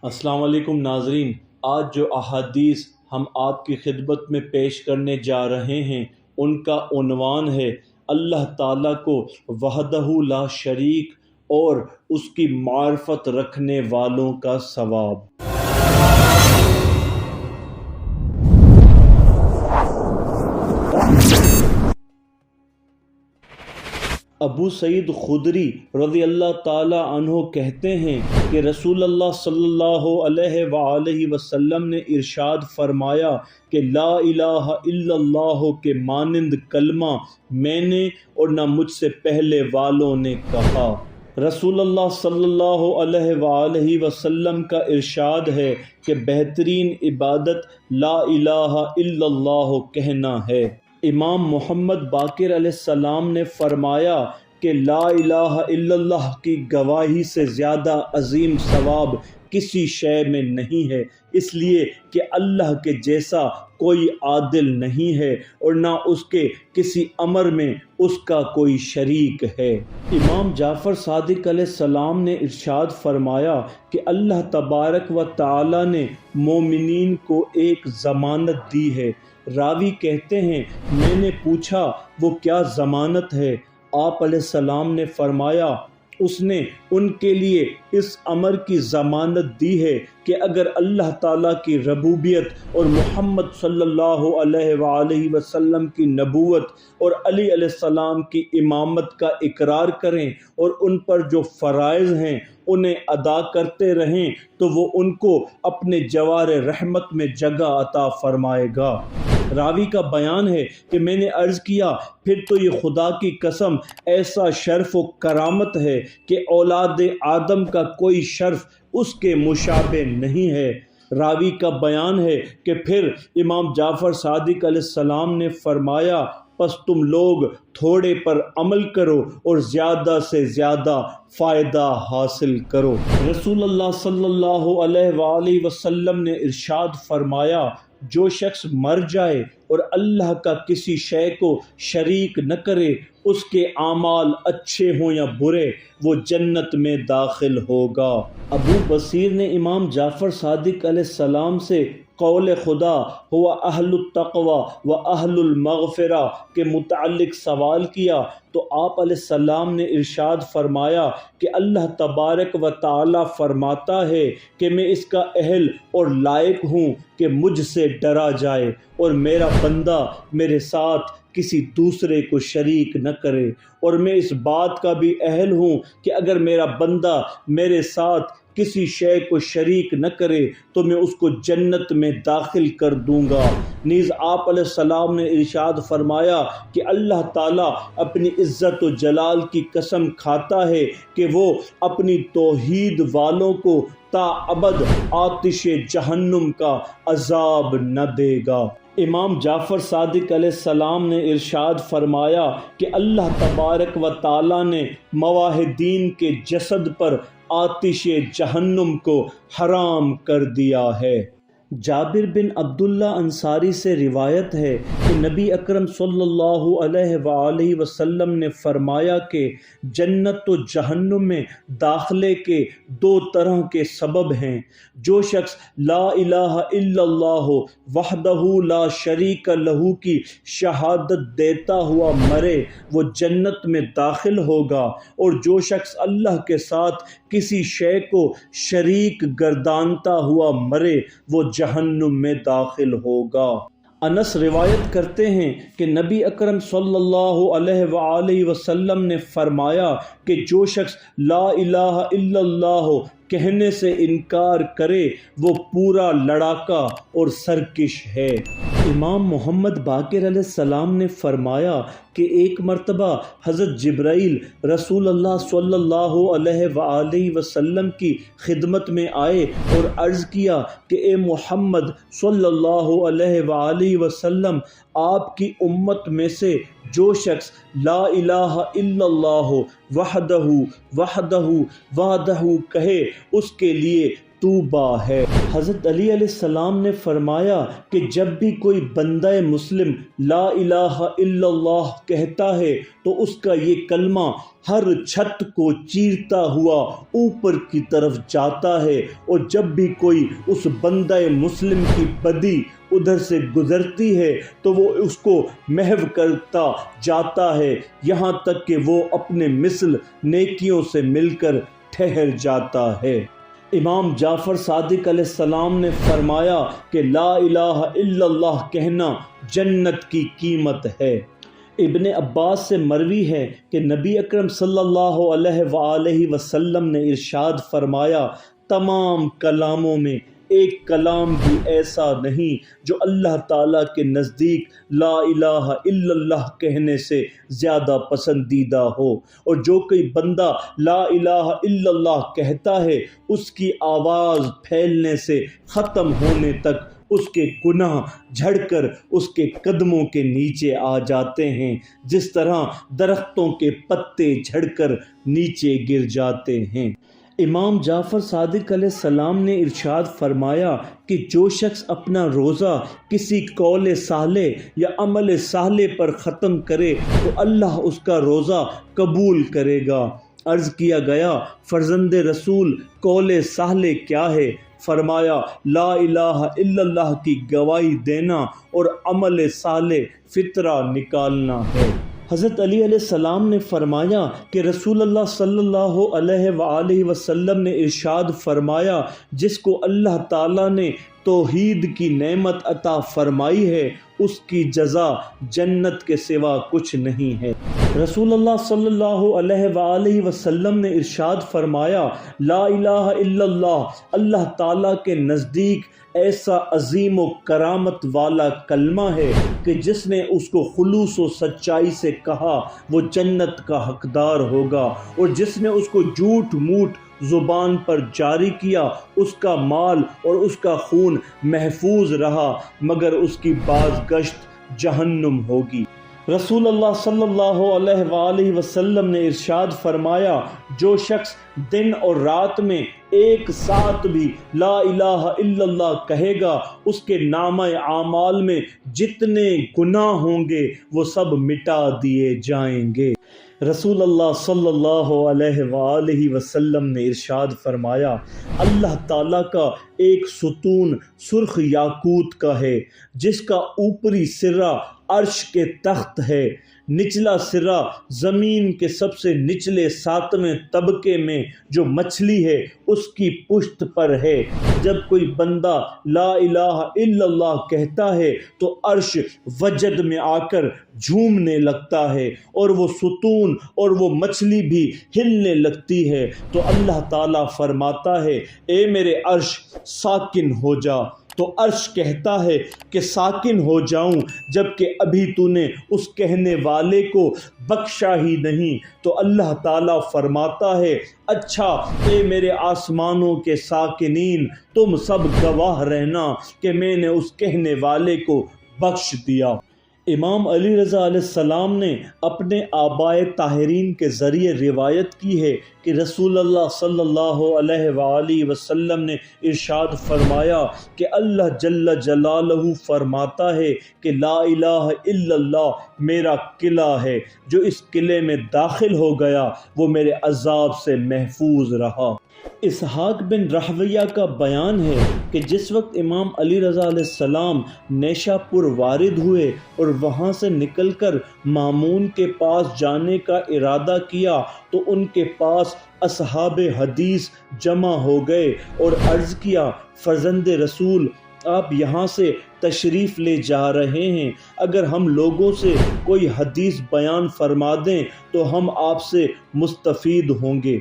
السلام علیکم ناظرین، آج جو احادیث ہم آپ کی خدمت میں پیش کرنے جا رہے ہیں ان کا عنوان ہے اللہ تعالیٰ کو وحدہ لا شریک اور اس کی معرفت رکھنے والوں کا ثواب۔ ابو سعید خدری رضی اللہ تعالی عنہ کہتے ہیں کہ رسول اللہ صلی اللہ علیہ وآلہ وسلم نے ارشاد فرمایا کہ لا الہ الا اللہ کے مانند کلمہ میں نے اور نہ مجھ سے پہلے والوں نے کہا۔ رسول اللہ صلی اللہ علیہ وآلہ وسلم کا ارشاد ہے کہ بہترین عبادت لا الہ الا اللہ کہنا ہے۔ امام محمد باقر علیہ السلام نے فرمایا کہ لا الہ الا اللہ کی گواہی سے زیادہ عظیم ثواب کسی شے میں نہیں ہے، اس لیے کہ اللہ کے جیسا کوئی عادل نہیں ہے اور نہ اس کے کسی امر میں اس کا کوئی شریک ہے۔ امام جعفر صادق علیہ السلام نے ارشاد فرمایا کہ اللہ تبارک و تعالی نے مومنین کو ایک ضمانت دی ہے۔ راوی کہتے ہیں میں نے پوچھا وہ کیا ضمانت ہے؟ آپ علیہ السلام نے فرمایا اس نے ان کے لیے اس امر کی ضمانت دی ہے کہ اگر اللہ تعالیٰ کی ربوبیت اور محمد صلی اللہ علیہ وآلہ وسلم کی نبوت اور علی علیہ السلام کی امامت کا اقرار کریں اور ان پر جو فرائض ہیں انہیں ادا کرتے رہیں تو وہ ان کو اپنے جوار رحمت میں جگہ عطا فرمائے گا۔ راوی کا بیان ہے کہ میں نے عرض کیا پھر تو یہ خدا کی قسم ایسا شرف و کرامت ہے کہ اولاد آدم کا کوئی شرف اس کے مشابہ نہیں ہے۔ راوی کا بیان ہے کہ پھر امام جعفر صادق علیہ السلام نے فرمایا پس تم لوگ تھوڑے پر عمل کرو اور زیادہ سے زیادہ فائدہ حاصل کرو۔ رسول اللہ صلی اللہ علیہ وآلہ وسلم نے ارشاد فرمایا جو شخص مر جائے اور اللہ کا کسی شے کو شریک نہ کرے، اس کے اعمال اچھے ہوں یا برے، وہ جنت میں داخل ہوگا۔ ابو بصیر نے امام جعفر صادق علیہ السلام سے قول خدا ہوا اہل التقوی و اہل المغفرہ کے متعلق سوال کیا تو آپ علیہ السلام نے ارشاد فرمایا کہ اللہ تبارک و تعالی فرماتا ہے کہ میں اس کا اہل اور لائق ہوں کہ مجھ سے ڈرا جائے اور میرا بندہ میرے ساتھ کسی دوسرے کو شریک نہ کرے، اور میں اس بات کا بھی اہل ہوں کہ اگر میرا بندہ میرے ساتھ کسی شے کو شریک نہ کرے تو میں اس کو جنت میں داخل کر دوں گا۔ نیز آپ علیہ السلام نے ارشاد فرمایا کہ اللہ تعالیٰ اپنی عزت و جلال کی قسم کھاتا ہے کہ وہ اپنی توحید والوں کو تا ابد آتش جہنم کا عذاب نہ دے گا۔ امام جعفر صادق علیہ السلام نے ارشاد فرمایا کہ اللہ تبارک و تعالی نے موحدین کے جسد پر آتش جہنم کو حرام کر دیا ہے۔ جابر بن عبداللہ انصاری سے روایت ہے کہ نبی اکرم صلی اللہ علیہ وآلہ وسلم نے فرمایا کہ جنت و جہنم میں داخلے کے دو طرح کے سبب ہیں۔ جو شخص لا الہ الا اللہ وحدہ لا شریک لہ کی شہادت دیتا ہوا مرے وہ جنت میں داخل ہوگا، اور جو شخص اللہ کے ساتھ کسی شے کو شریک گردانتا ہوا مرے وہ جہنم میں داخل ہوگا۔ انس روایت کرتے ہیں کہ نبی اکرم صلی اللہ علیہ وآلہ وسلم نے فرمایا کہ جو شخص لا الہ الا اللہ کہنے سے انکار کرے وہ پورا لڑاکا اور سرکش ہے۔ امام محمد باقر علیہ السلام نے فرمایا کہ ایک مرتبہ حضرت جبرائیل رسول اللہ صلی اللہ علیہ وآلہ وسلم کی خدمت میں آئے اور عرض کیا کہ اے محمد صلی اللہ علیہ وآلہ وسلم، آپ کی امت میں سے جو شخص لا الہ الا اللہ وحدہ کہے اس کے لیے مکتوبہ ہے۔ حضرت علی علیہ السلام نے فرمایا کہ جب بھی کوئی بندہ مسلم لا الہ الا اللہ کہتا ہے تو اس کا یہ کلمہ ہر چھت کو چیرتا ہوا اوپر کی طرف جاتا ہے، اور جب بھی کوئی اس بندہ مسلم کی بدی ادھر سے گزرتی ہے تو وہ اس کو محو کرتا جاتا ہے، یہاں تک کہ وہ اپنے مثل نیکیوں سے مل کر ٹھہر جاتا ہے۔ امام جعفر صادق علیہ السلام نے فرمایا کہ لا الہ الا اللہ کہنا جنت کی قیمت ہے۔ ابن عباس سے مروی ہے کہ نبی اکرم صلی اللہ علیہ وآلہ وسلم نے ارشاد فرمایا، تمام کلاموں میں ایک کلام بھی ایسا نہیں جو اللہ تعالیٰ کے نزدیک لا الہ الا اللہ کہنے سے زیادہ پسندیدہ ہو، اور جو کوئی بندہ لا الہ الا اللہ کہتا ہے اس کی آواز پھیلنے سے ختم ہونے تک اس کے گناہ جھڑ کر اس کے قدموں کے نیچے آ جاتے ہیں، جس طرح درختوں کے پتے جھڑ کر نیچے گر جاتے ہیں۔ امام جعفر صادق علیہ السلام نے ارشاد فرمایا کہ جو شخص اپنا روزہ کسی قول صالح یا عمل صالح پر ختم کرے تو اللہ اس کا روزہ قبول کرے گا۔ عرض کیا گیا، فرزند رسول قول صالح کیا ہے؟ فرمایا، لا الہ الا اللہ کی گواہی دینا اور عمل صالح فطرہ نکالنا ہے۔ حضرت علی علیہ السلام نے فرمایا کہ رسول اللہ صلی اللہ علیہ وآلہ وسلم نے ارشاد فرمایا، جس کو اللہ تعالیٰ نے توحید کی نعمت عطا فرمائی ہے اس کی جزا جنت کے سوا کچھ نہیں ہے۔ رسول اللہ صلی اللہ علیہ وآلہ وسلم نے ارشاد فرمایا، لا الہ الا اللہ اللہ تعالیٰ کے نزدیک ایسا عظیم و کرامت والا کلمہ ہے کہ جس نے اس کو خلوص و سچائی سے کہا وہ جنت کا حقدار ہوگا، اور جس نے اس کو جھوٹ موٹ زبان پر جاری کیا اس کا مال اور اس کا خون محفوظ رہا، مگر اس کی بازگشت جہنم ہوگی۔ رسول اللہ صلی اللہ علیہ وآلہ وسلم نے ارشاد فرمایا، جو شخص دن اور رات میں ایک ساتھ بھی لا الہ الا اللہ کہے گا اس کے نامہ اعمال میں جتنے گناہ ہوں گے وہ سب مٹا دیے جائیں گے۔ رسول اللہ صلی اللہ علیہ وآلہ وسلم نے ارشاد فرمایا، اللہ تعالیٰ کا ایک ستون سرخ یاقوت کا ہے جس کا اوپری سرا عرش کے تخت ہے، نچلا سرا زمین کے سب سے نچلے 7ویں طبقے میں جو مچھلی ہے اس کی پشت پر ہے۔ جب کوئی بندہ لا الہ الا اللہ کہتا ہے تو عرش وجد میں آ کر جھومنے لگتا ہے، اور وہ ستون اور وہ مچھلی بھی ہلنے لگتی ہے، تو اللہ تعالیٰ فرماتا ہے، اے میرے عرش ساکن ہو جا، تو عرش کہتا ہے کہ ساکن ہو جاؤں جبکہ ابھی تو نے اس کہنے والے کو بخشا ہی نہیں، تو اللہ تعالیٰ فرماتا ہے، اچھا اے میرے آسمانوں کے ساکنین، تم سب گواہ رہنا کہ میں نے اس کہنے والے کو بخش دیا۔ امام علی رضا علیہ السلام نے اپنے آبائے طاہرین کے ذریعے روایت کی ہے کہ رسول اللہ صلی اللہ علیہ وآلہ وسلم نے ارشاد فرمایا کہ اللہ جل جلالہ فرماتا ہے کہ لا الہ الا اللہ میرا قلعہ ہے، جو اس قلعے میں داخل ہو گیا وہ میرے عذاب سے محفوظ رہا۔ اسحاق بن راہویہ کا بیان ہے کہ جس وقت امام علی رضا علیہ السلام نیشا پور وارد ہوئے اور وہاں سے نکل کر مامون کے پاس جانے کا ارادہ کیا تو ان کے پاس اصحاب حدیث جمع ہو گئے اور عرض کیا، فرزند رسول آپ یہاں سے تشریف لے جا رہے ہیں، اگر ہم لوگوں سے کوئی حدیث بیان فرما دیں تو ہم آپ سے مستفید ہوں گے۔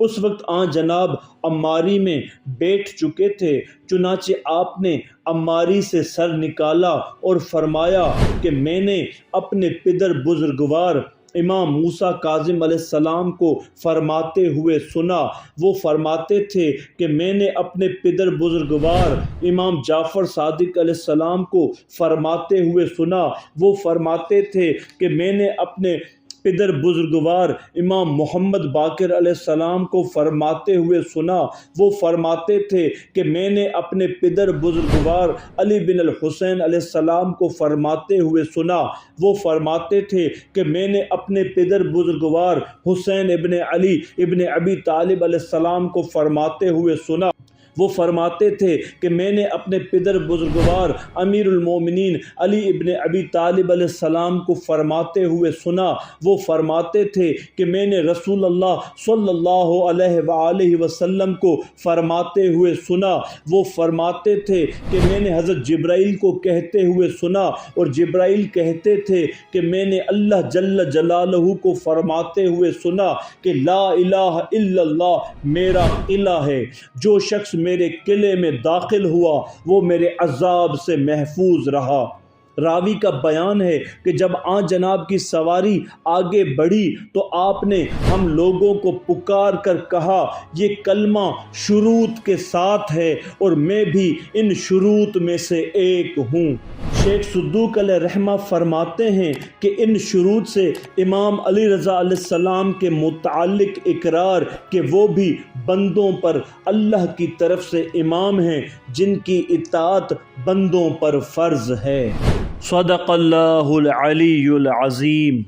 اس وقت آن جناب عماری میں بیٹھ چکے تھے، چنانچہ آپ نے عماری سے سر نکالا اور فرمایا کہ میں نے اپنے پدر بزرگوار امام موسیٰ کاظم علیہ السلام کو فرماتے ہوئے سنا۔ وہ فرماتے تھے کہ میں نے اپنے پدر بزرگوار امام جعفر صادق علیہ السلام کو فرماتے ہوئے سنا۔ وہ فرماتے تھے کہ میں نے اپنے پدر بزرگوار امام محمد باقر علیہ السلام کو فرماتے ہوئے سنا۔ وہ فرماتے تھے کہ میں نے اپنے پدر بزرگوار علی بن الحسین علیہ السلام کو فرماتے ہوئے سنا۔ وہ فرماتے تھے کہ میں نے اپنے پدر بزرگوار حسین ابن علی ابن ابی طالب علیہ السلام کو فرماتے ہوئے سنا۔ وہ فرماتے تھے کہ میں نے اپنے پدر بزرگوار امیر المومنین علی ابن ابی طالب علیہ السلام کو فرماتے ہوئے سنا۔ وہ فرماتے تھے کہ میں نے رسول اللہ صلی اللہ علیہ وآلہ وسلم کو فرماتے ہوئے سنا۔ وہ فرماتے تھے کہ میں نے حضرت جبرائیل کو کہتے ہوئے سنا، اور جبرائیل کہتے تھے کہ میں نے اللہ جل جلالہ کو فرماتے ہوئے سنا کہ لا الہ الا اللہ میرا قلعہ ہے، جو شخص میرے قلعے میں داخل ہوا وہ میرے عذاب سے محفوظ رہا۔ راوی کا بیان ہے کہ جب آن جناب کی سواری آگے بڑھی تو آپ نے ہم لوگوں کو پکار کر کہا، یہ کلمہ شروط کے ساتھ ہے اور میں بھی ان شروط میں سے ایک ہوں۔ شیخ صدوق علیہ رحمہ فرماتے ہیں کہ ان شروط سے امام علی رضا علیہ السلام کے متعلق اقرار کہ وہ بھی بندوں پر اللہ کی طرف سے امام ہیں جن کی اطاعت بندوں پر فرض ہے۔ صدق اللہ العلی العظیم۔